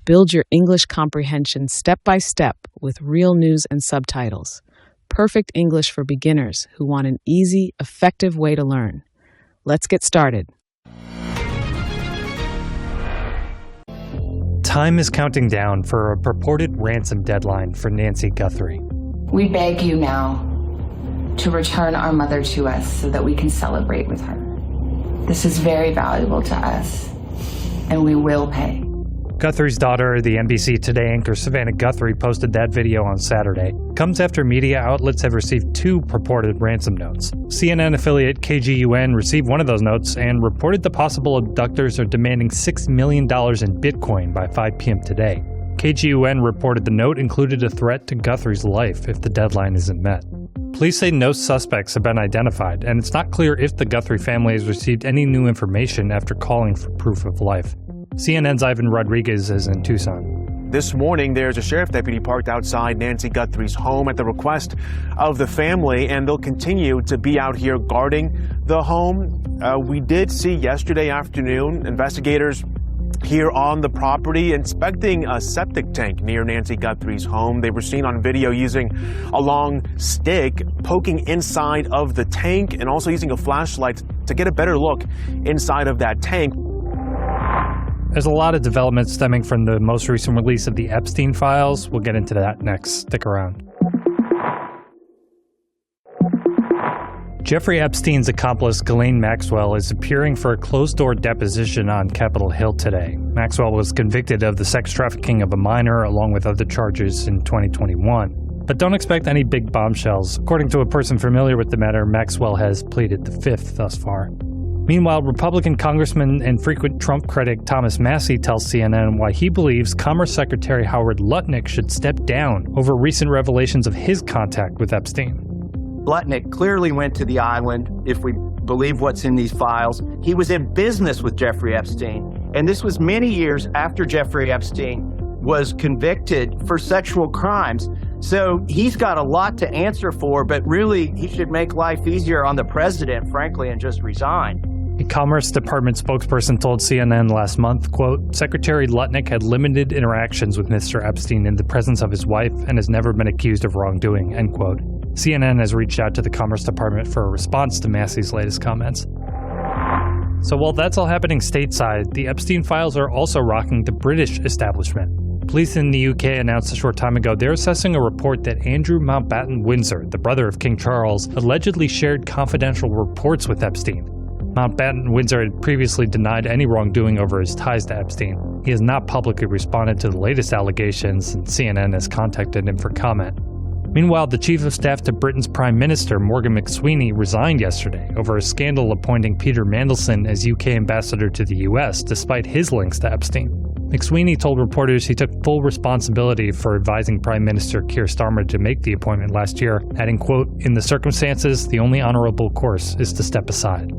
Build your English comprehension step by step with real news and subtitles. Perfect English for beginners who want an easy, effective way to learn. Let's get started. Time is counting down for a purported ransom deadline for Nancy Guthrie. We beg you now to return our mother to us so that we can celebrate with her. This is very valuable to us, and we will pay. Guthrie's daughter, the NBC Today anchor Savannah Guthrie, posted that video on Saturday. Comes after media outlets have received two purported ransom notes. CNN affiliate KGUN received one of those notes and reported the possible abductors are demanding $6 million in Bitcoin by 5 p.m. today. KGUN reported the note included a threat to Guthrie's life if the deadline isn't met. Police say no suspects have been identified, and it's not clear if the Guthrie family has received any new information after calling for proof of life. CNN's Ivan Rodriguez is in Tucson. This morning, there's a sheriff deputy parked outside Nancy Guthrie's home at the request of the family, and they'll continue to be out here guarding the home. We did see yesterday afternoon investigators here on the property inspecting a septic tank near Nancy Guthrie's home. They were seen on video using a long stick poking inside of the tank and also using a flashlight to get a better look inside of that tank. There's a lot of developments stemming from the most recent release of the Epstein files. We'll get into that next. Stick around. Jeffrey Epstein's accomplice, Ghislaine Maxwell, is appearing for a closed-door deposition on Capitol Hill today. Maxwell was convicted of the sex trafficking of a minor, along with other charges, in 2021. But don't expect any big bombshells. According to a person familiar with the matter, Maxwell has pleaded the fifth thus far. Meanwhile, Republican Congressman and frequent Trump critic Thomas Massie tells CNN why he believes Commerce Secretary Howard Lutnick should step down over recent revelations of his contact with Epstein. Lutnick clearly went to the island, if we believe what's in these files. He was in business with Jeffrey Epstein, and this was many years after Jeffrey Epstein was convicted for sexual crimes. So he's got a lot to answer for, but really he should make life easier on the president, frankly, and just resign. A Commerce Department spokesperson told CNN last month, quote, Secretary Lutnick had limited interactions with Mr. Epstein in the presence of his wife and has never been accused of wrongdoing, end quote. CNN has reached out to the Commerce Department for a response to Massey's latest comments. So while that's all happening stateside, the Epstein files are also rocking the British establishment. Police in the UK announced a short time ago they're assessing a report that Andrew Mountbatten Windsor, the brother of King Charles, allegedly shared confidential reports with Epstein. Mountbatten Windsor had previously denied any wrongdoing over his ties to Epstein. He has not publicly responded to the latest allegations, and CNN has contacted him for comment. Meanwhile, the chief of staff to Britain's Prime Minister, Morgan McSweeney, resigned yesterday over a scandal appointing Peter Mandelson as UK ambassador to the US, despite his links to Epstein. McSweeney told reporters he took full responsibility for advising Prime Minister Keir Starmer to make the appointment last year, adding, quote, in the circumstances, the only honorable course is to step aside.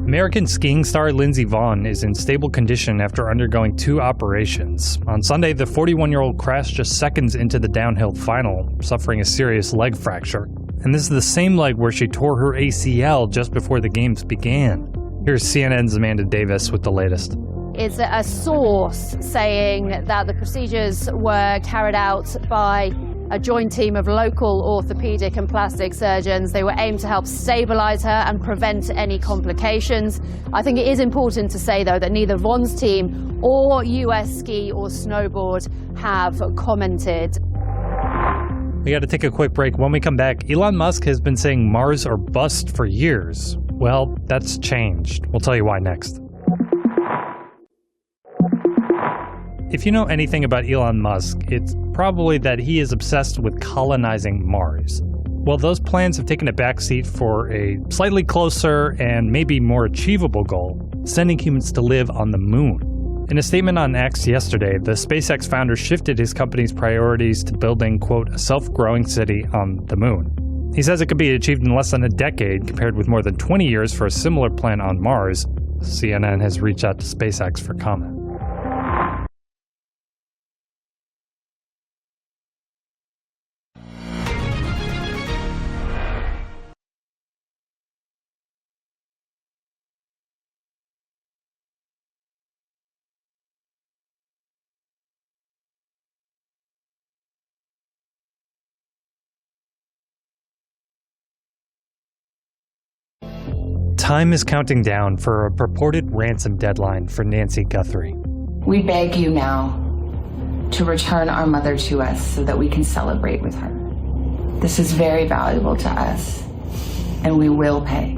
American skiing star Lindsey Vonn is in stable condition after undergoing 2 operations. On Sunday, the 41-year-old crashed just seconds into the downhill final, suffering a serious leg fracture. And this is the same leg where she tore her ACL just before the games began. Here's CNN's Amanda Davis with the latest. Is a source saying that the procedures were carried out by a joint team of local orthopedic and plastic surgeons. They were aimed to help stabilize her and prevent any complications. I think it is important to say, though, that neither Vonn's team or US Ski or Snowboard have commented. We got to take a quick break. When we come back, Elon Musk has been saying Mars or bust for years. Well, that's changed. We'll tell you why next. If you know anything about Elon Musk, it's probably that he is obsessed with colonizing Mars. Well, those plans have taken a backseat for a slightly closer and maybe more achievable goal, sending humans to live on the moon. In a statement on X yesterday, the SpaceX founder shifted his company's priorities to building, quote, a self-growing city on the moon. He says it could be achieved in less than a decade, compared with more than 20 years for a similar plan on Mars. CNN has reached out to SpaceX for comment. Time is counting down for a purported ransom deadline for Nancy Guthrie. We beg you now to return our mother to us so that we can celebrate with her. This is very valuable to us, and we will pay.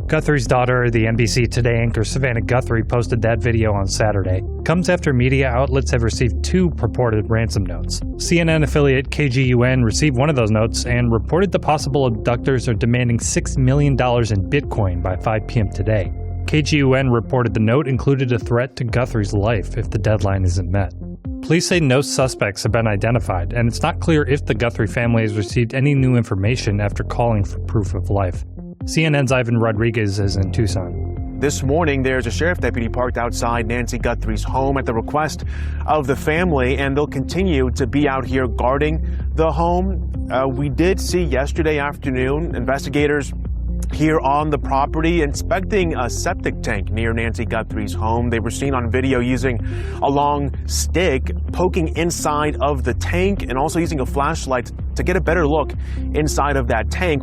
Guthrie's daughter, the NBC Today anchor Savannah Guthrie, posted that video on Saturday. Comes after media outlets have received 2 purported ransom notes. CNN affiliate KGUN received one of those notes and reported the possible abductors are demanding $6 million in Bitcoin by 5 p.m. today. KGUN reported the note included a threat to Guthrie's life if the deadline isn't met. Police say no suspects have been identified, and it's not clear if the Guthrie family has received any new information after calling for proof of life. CNN's Ivan Rodriguez is in Tucson. This morning, there's a sheriff deputy parked outside Nancy Guthrie's home at the request of the family, and they'll continue to be out here guarding the home. We did see yesterday afternoon investigators here on the property inspecting a septic tank near Nancy Guthrie's home. They were seen on video using a long stick poking inside of the tank and also using a flashlight to get a better look inside of that tank.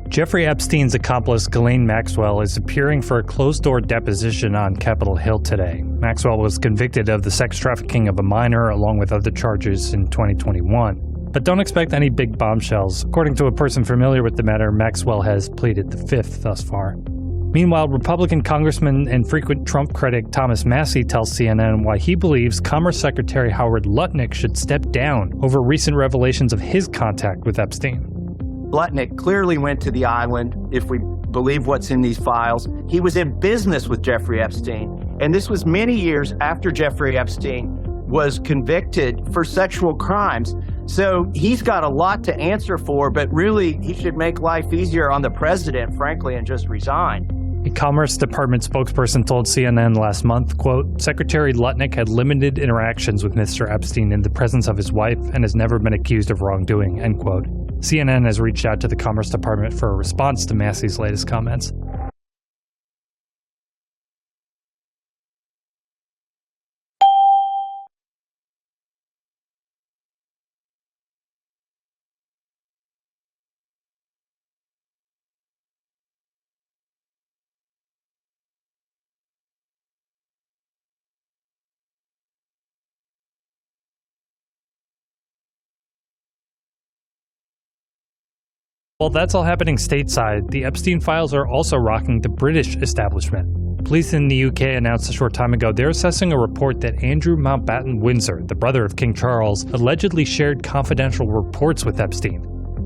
Jeffrey Epstein's accomplice Ghislaine Maxwell is appearing for a closed-door deposition on Capitol Hill today. Maxwell was convicted of the sex trafficking of a minor along with other charges in 2021. But don't expect any big bombshells. According to a person familiar with the matter, Maxwell has pleaded the fifth thus far. Meanwhile, Republican Congressman and frequent Trump critic Thomas Massie tells CNN why he believes Commerce Secretary Howard Lutnick should step down over recent revelations of his contact with Epstein. Lutnick clearly went to the island, if we believe what's in these files. He was in business with Jeffrey Epstein, and this was many years after Jeffrey Epstein was convicted for sexual crimes. So he's got a lot to answer for, but really he should make life easier on the president, frankly, and just resign. A Commerce Department spokesperson told CNN last month, quote, Secretary Lutnick had limited interactions with Mr. Epstein in the presence of his wife and has never been accused of wrongdoing, end quote. CNN has reached out to the Commerce Department for a response to Massey's latest comments. While that's all happening stateside, the Epstein files are also rocking the British establishment. Police in the UK announced a short time ago they're assessing a report that Andrew Mountbatten Windsor, the brother of King Charles, allegedly shared confidential reports with Epstein.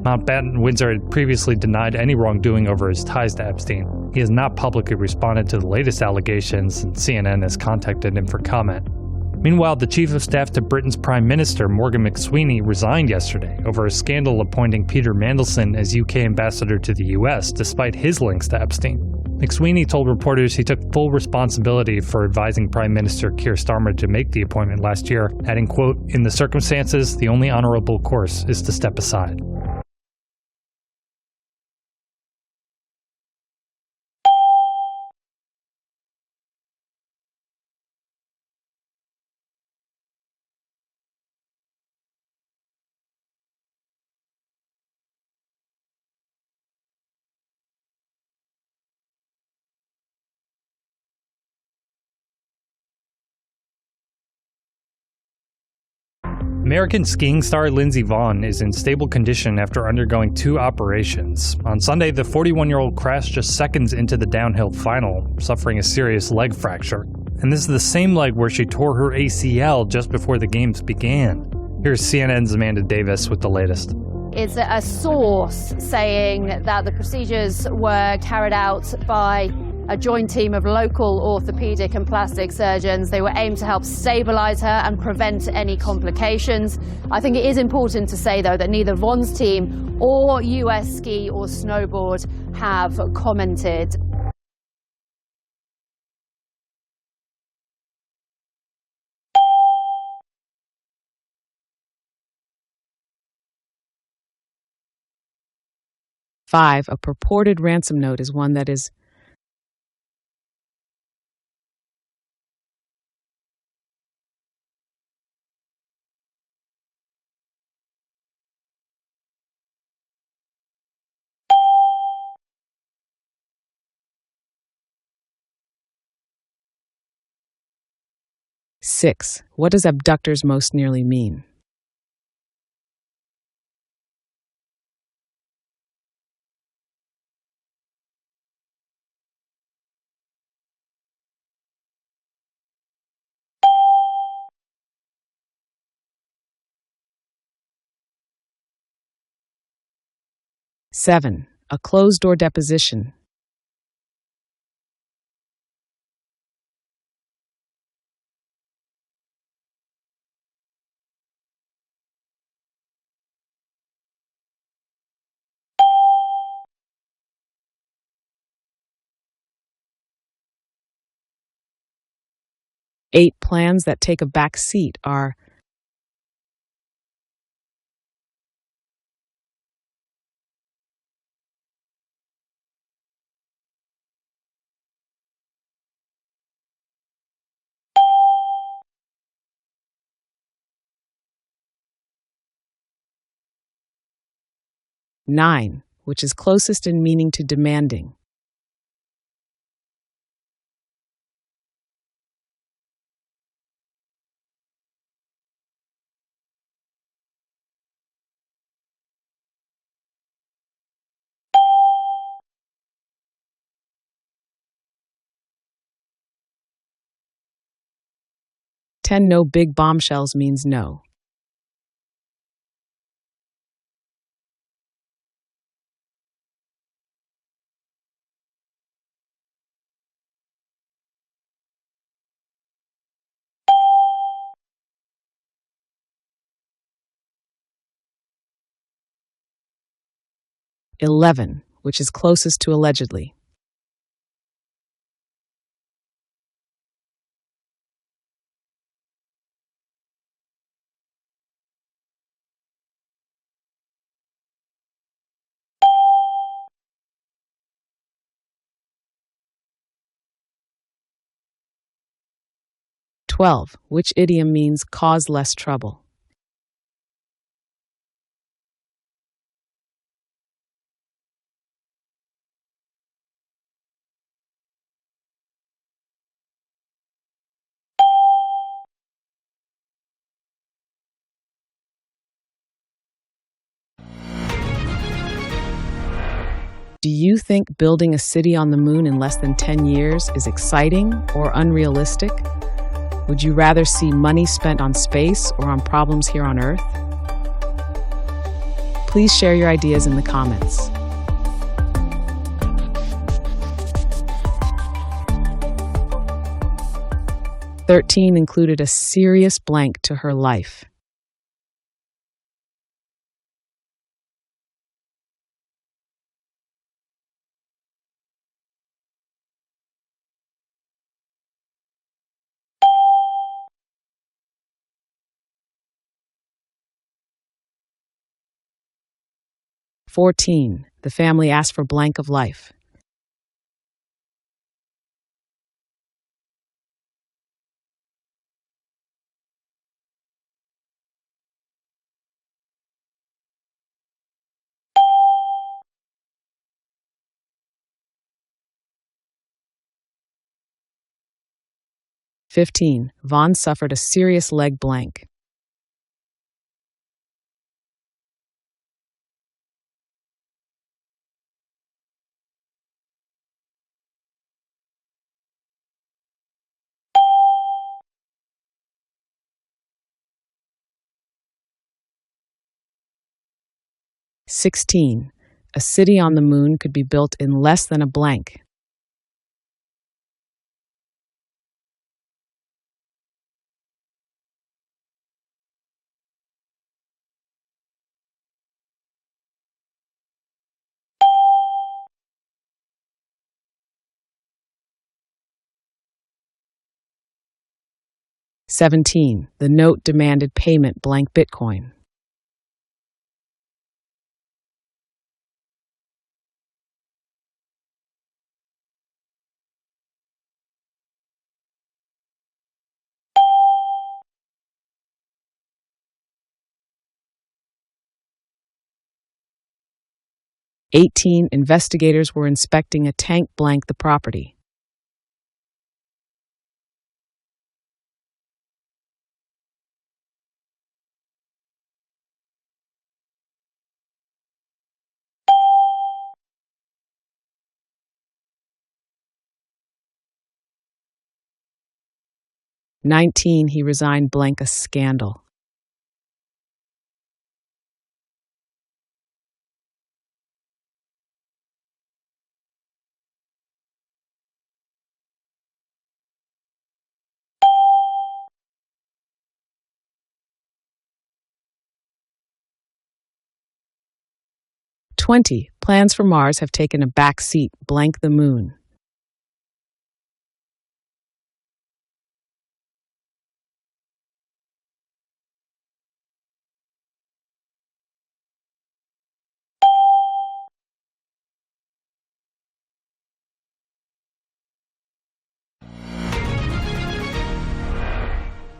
Mountbatten Windsor had previously denied any wrongdoing over his ties to Epstein. He has not publicly responded to the latest allegations, and CNN has contacted him for comment. Meanwhile, the chief of staff to Britain's Prime Minister, Morgan McSweeney, resigned yesterday over a scandal appointing Peter Mandelson as UK ambassador to the US, despite his links to Epstein. McSweeney told reporters he took full responsibility for advising Prime Minister Keir Starmer to make the appointment last year, adding, quote, in the circumstances, the only honorable course is to step aside. American skiing star Lindsey Vonn is in stable condition after undergoing 2 operations. On Sunday, the 41-year-old crashed just seconds into the downhill final, suffering a serious leg fracture. And this is the same leg where she tore her ACL just before the games began. Here's CNN's Amanda Davis with the latest. It's a source saying that the procedures were carried out by a joint team of local orthopedic and plastic surgeons. They were aimed to help stabilize her and prevent any complications. I think it is important to say, though, that neither Vonn's team or US Ski or Snowboard have commented. 5. A purported ransom note is one that is 6. What does abductors most nearly mean? Seven. A closed-door deposition. Eight. Plans that take a back seat are 9, which is closest in meaning to demanding. Ten. No big bombshells means no. $11, which is closest to allegedly. $12, which idiom means cause less trouble. Do you think building a city on the moon in less than 10 years is exciting or unrealistic? Would you rather see money spent on space or on problems here on Earth? Please share your ideas in the comments. "13 included a serious blank to her life. "14. The family asked for blank of life. "15. Vaughn suffered a serious leg blank. "16. A city on the moon could be built in less than a blank. "17. The note demanded payment blank Bitcoin. 18. Investigators were inspecting a tank blank the property. 19. He resigned blank a scandal. 20. Plans for Mars have taken a back seat blank the moon.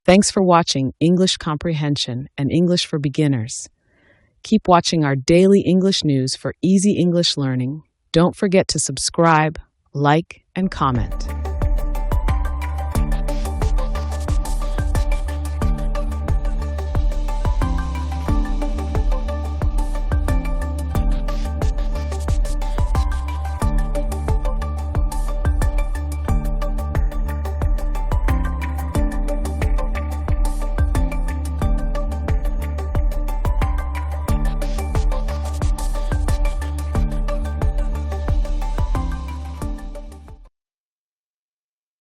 'Thanks for watching English Comprehension and English for Beginners. Keep watching our daily English news for easy English learning. Don't forget to subscribe, like, and comment.